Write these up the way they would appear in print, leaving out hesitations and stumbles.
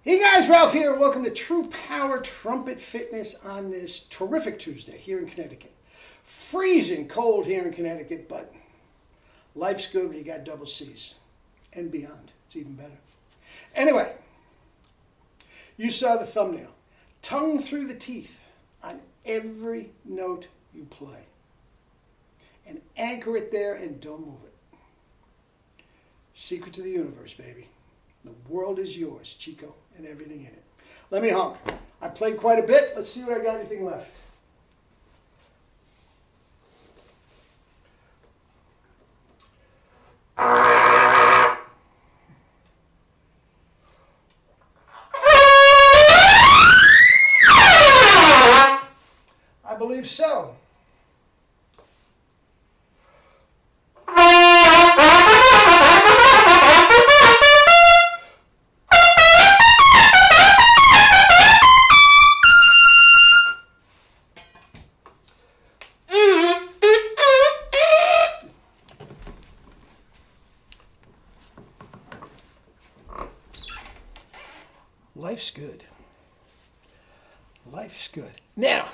Hey guys, Ralph here. Welcome to True Power Trumpet Fitness on this terrific Tuesday here in Connecticut. Freezing cold here in Connecticut, but life's good when you got double C's and beyond. It's even better. Anyway, you saw the thumbnail. Tongue through the teeth on every note you play. And anchor it there and don't move it. Secret to the universe, baby. The world is yours, Chico, and everything in it. Let me honk. I played quite a bit. Let's see what I got anything left. I believe so. Life's good. Life's good. Now,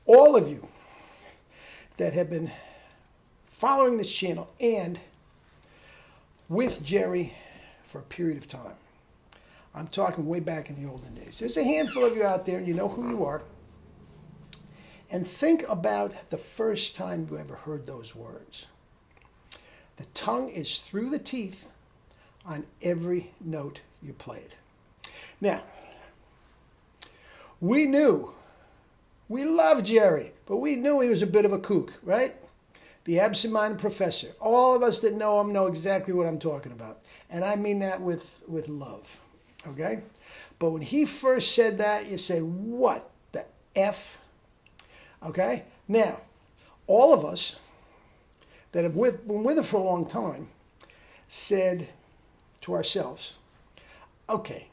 all of you that have been following this channel and with Jerry for a period of time, I'm talking way back in the olden days. There's a handful of you out there, and you know who you are. And think about the first time you ever heard those words. The tongue is through the teeth on every note you played. Now, we loved Jerry, but we knew he was a bit of a kook, right? The absent-minded professor. All of us that know him know exactly what I'm talking about. And I mean that with love, okay? But when he first said that, you say, what the F? Okay? Now, all of us that have been with him for a long time said to ourselves, okay,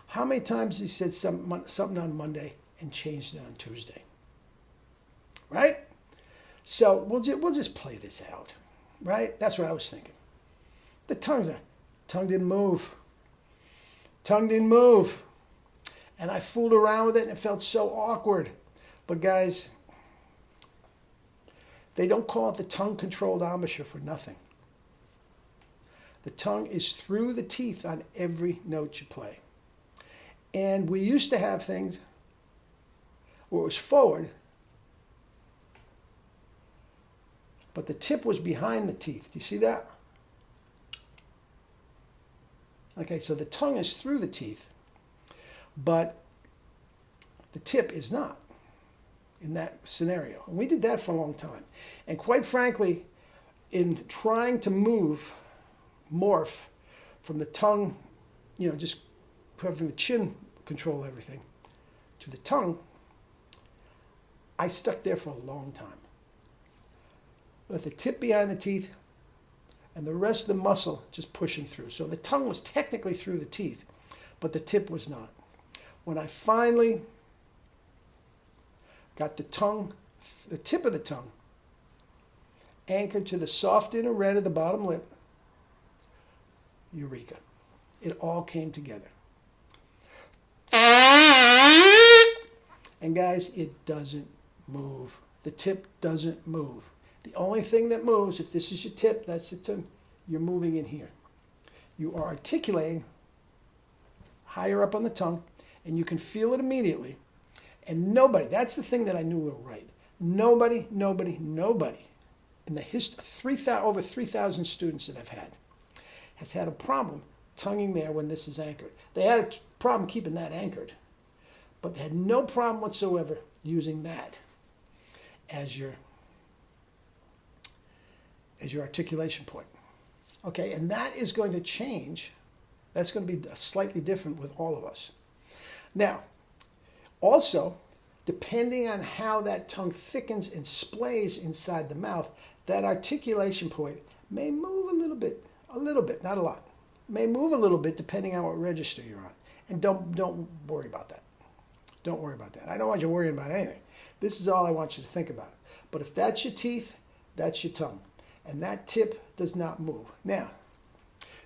how many times he said something on Monday and changed it on Tuesday? Right? So we'll just play this out. Right? That's what I was thinking. The tongue didn't move. Tongue didn't move. And I fooled around with it and it felt so awkward. But guys, they don't call it the tongue-controlled embouchure for nothing. The tongue is through the teeth on every note you play. And we used to have things where it was forward, but the tip was behind the teeth. Do you see that? Okay, so the tongue is through the teeth, but the tip is not in that scenario. And we did that for a long time. And quite frankly, in trying to morph from the tongue, just having the chin control everything, to the tongue, I stuck there for a long time. With the tip behind the teeth and the rest of the muscle just pushing through. So the tongue was technically through the teeth, but the tip was not. When I finally got the tip of the tongue, anchored to the soft inner red of the bottom lip, eureka. It all came together. And guys, it doesn't move. The tip doesn't move. The only thing that moves, if this is your tip, that's the tongue, you're moving in here. You are articulating higher up on the tongue, and you can feel it immediately. And nobody, that's the thing that I knew we were right. Nobody in the history, over 3,000 students that I've had, has had a problem tonguing there when this is anchored. They had a problem keeping that anchored, but they had no problem whatsoever using that as your articulation point. Okay, and that is going to change. That's going to be slightly different with all of us. Now, also, depending on how that tongue thickens and splays inside the mouth, that articulation point may move a little bit, not a lot. May move a little bit depending on what register you're on. And don't worry about that. Don't worry about that. I don't want you worrying about anything. This is all I want you to think about. But if that's your teeth, that's your tongue. And that tip does not move. Now,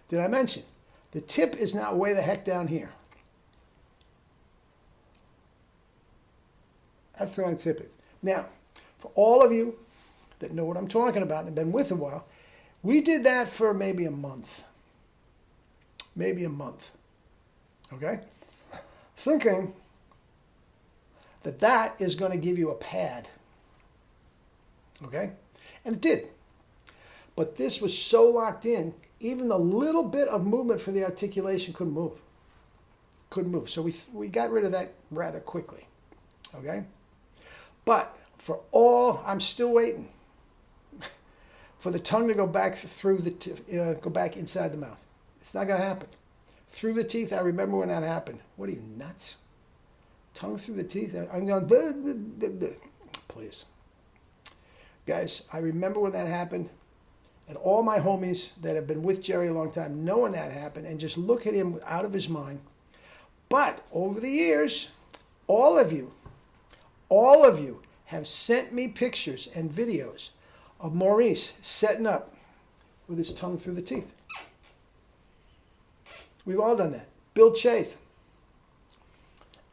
did I mention The tip is now way the heck down here. That's where the tip is. Now, for all of you that know what I'm talking about and have been with a while, we did that for maybe a month. Maybe a month. Okay? Thinking that that is going to give you a pad. Okay? And it did. But this was so locked in, even the little bit of movement for the articulation couldn't move. Couldn't move. So we got rid of that rather quickly. Okay? But for all, I'm still waiting for the tongue to go back through the go back inside the mouth. It's not going to happen. Through the teeth, I remember when that happened. What are you, nuts? Tongue through the teeth? I'm going, bleh, bleh, bleh, bleh. Please. Guys, I remember when that happened. And all my homies that have been with Jerry a long time know when that happened and just look at him out of his mind. But over the years, all of you have sent me pictures and videos of Maurice setting up with his tongue through the teeth. We've all done that. Bill Chase.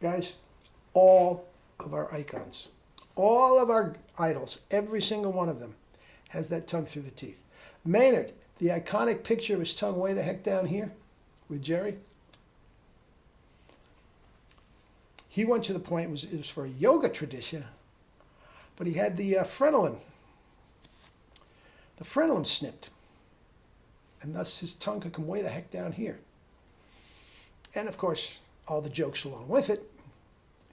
Guys, all of our icons, all of our idols, every single one of them has that tongue through the teeth. Maynard, the iconic picture of his tongue way the heck down here with Jerry. He went to the point, it was for a yoga tradition, but he had the frenulum snipped. And thus his tongue could come way the heck down here. And of course, all the jokes along with it.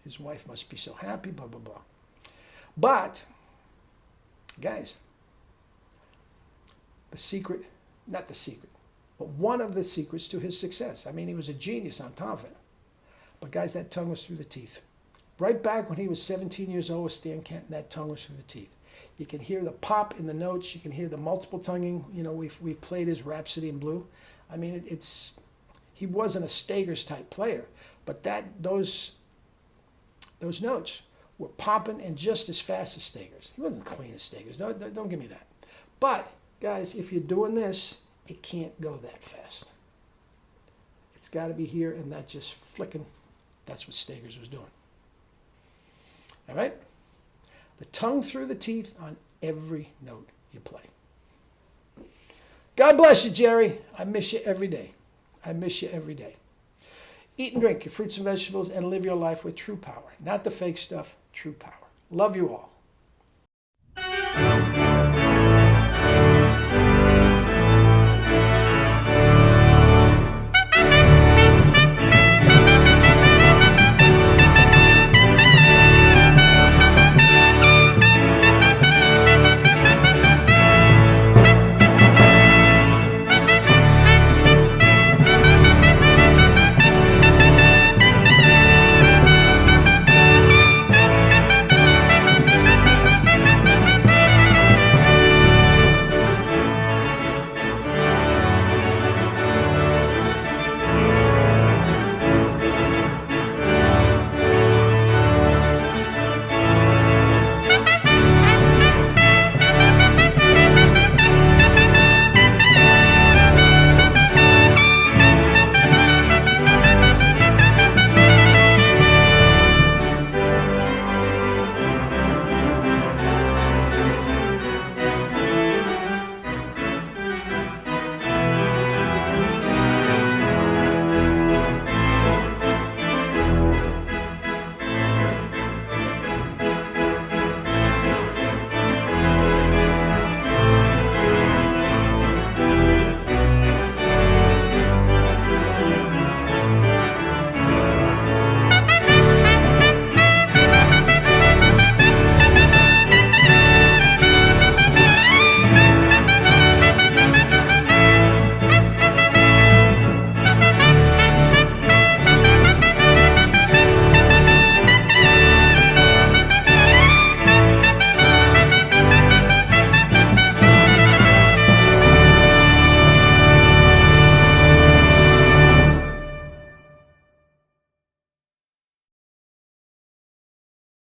His wife must be so happy, blah, blah, blah. But, guys, the secret, not the secret, but one of the secrets to his success. I mean, he was a genius on top of it. But guys, that tongue was through the teeth. Right back when he was 17 years old with Stan Kenton, that tongue was through the teeth. You can hear the pop in the notes. You can hear the multiple tonguing. You know, we've played his Rhapsody in Blue. I mean, he wasn't a Stegers type player, but those notes were popping and just as fast as Stegers. He wasn't clean as Stegers. Don't give me that. But guys, if you're doing this, it can't go that fast. It's got to be here and that just flicking. That's what Stegers was doing. All right? The tongue through the teeth on every note you play. God bless you, Jerry. I miss you every day. I miss you every day. Eat and drink your fruits and vegetables and live your life with true power. Not the fake stuff, true power. Love you all.